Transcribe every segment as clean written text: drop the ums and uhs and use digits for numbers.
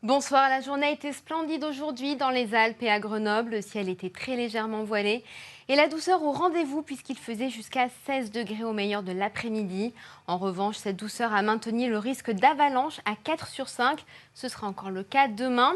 Bonsoir, la journée a été splendide aujourd'hui dans les Alpes et à Grenoble. Le ciel était très légèrement voilé et la douceur au rendez-vous puisqu'il faisait jusqu'à 16 degrés au meilleur de l'après-midi. En revanche, cette douceur a maintenu le risque d'avalanche à 4 sur 5. Ce sera encore le cas demain.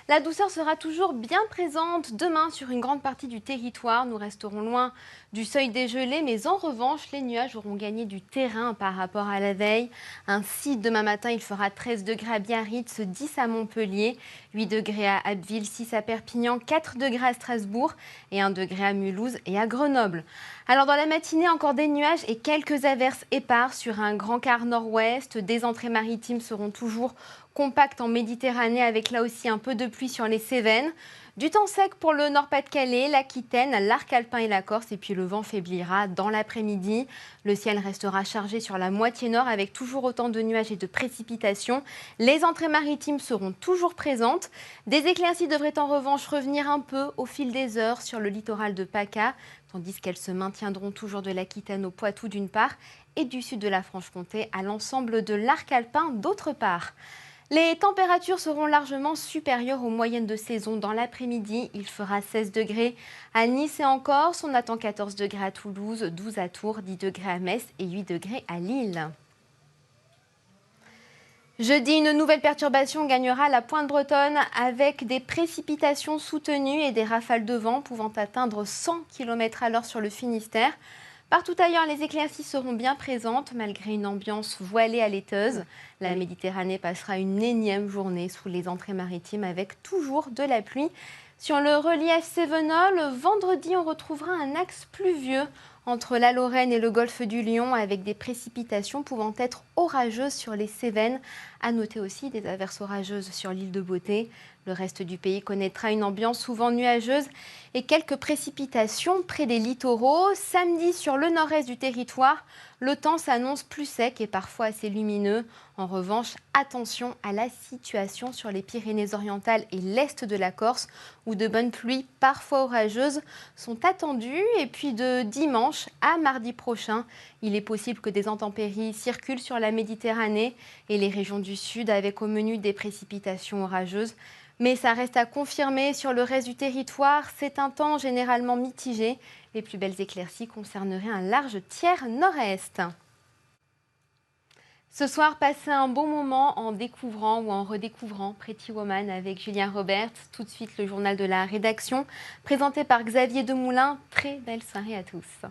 La douceur sera toujours bien présente demain sur une grande partie du territoire. Nous resterons loin du seuil des gelées, mais en revanche, les nuages auront gagné du terrain par rapport à la veille. Ainsi, demain matin, il fera 13 degrés à Biarritz, 10 à Montpellier, 8 degrés à Abbeville, 6 à Perpignan, 4 degrés à Strasbourg et 1 degré à Mulhouse et à Grenoble. Alors dans la matinée, encore des nuages et quelques averses épars sur un grand quart nord-ouest. Des entrées maritimes seront toujours compactes en Méditerranée avec là aussi un peu de pluie sur les Cévennes. Du temps sec pour le Nord-Pas-de-Calais, l'Aquitaine, l'arc alpin et la Corse. Et puis le vent faiblira dans l'après-midi. Le ciel restera chargé sur la moitié nord avec toujours autant de nuages et de précipitations. Les entrées maritimes seront toujours présentes. Des éclaircies devraient en revanche revenir un peu au fil des heures sur le littoral de PACA, tandis qu'elles se maintiendront toujours de l'Aquitaine au Poitou d'une part et du sud de la Franche-Comté à l'ensemble de l'arc alpin d'autre part. Les températures seront largement supérieures aux moyennes de saison. Dans l'après-midi, il fera 16 degrés à Nice et en Corse. On attend 14 degrés à Toulouse, 12 à Tours, 10 degrés à Metz et 8 degrés à Lille. Jeudi, une nouvelle perturbation gagnera la pointe bretonne avec des précipitations soutenues et des rafales de vent pouvant atteindre 100 km/h sur le Finistère. Partout ailleurs, les éclaircies seront bien présentes malgré une ambiance voilée à laiteuse. La Méditerranée passera une énième journée sous les entrées maritimes avec toujours de la pluie. Sur le relief cévenol, vendredi, on retrouvera un axe pluvieux entre la Lorraine et le golfe du Lion avec des précipitations pouvant être orageuses sur les Cévennes. À noter aussi des averses orageuses sur l'île de Beauté. Le reste du pays connaîtra une ambiance souvent nuageuse et quelques précipitations près des littoraux. Samedi, sur le nord-est du territoire, le temps s'annonce plus sec et parfois assez lumineux. En revanche, attention à la situation sur les Pyrénées-Orientales et l'est de la Corse, où de bonnes pluies, parfois orageuses, sont attendues. Et puis de dimanche à mardi prochain, il est possible que des intempéries circulent sur la Méditerranée et les régions du sud, avec au menu des précipitations orageuses. Mais ça reste à confirmer sur le reste du territoire. C'est un temps généralement mitigé. Les plus belles éclaircies concerneraient un large tiers nord-est. Ce soir, passez un bon moment en découvrant ou en redécouvrant Pretty Woman avec Julien Roberts. Tout de suite, le journal de la rédaction, présenté par Xavier Demoulin. Très belle soirée à tous.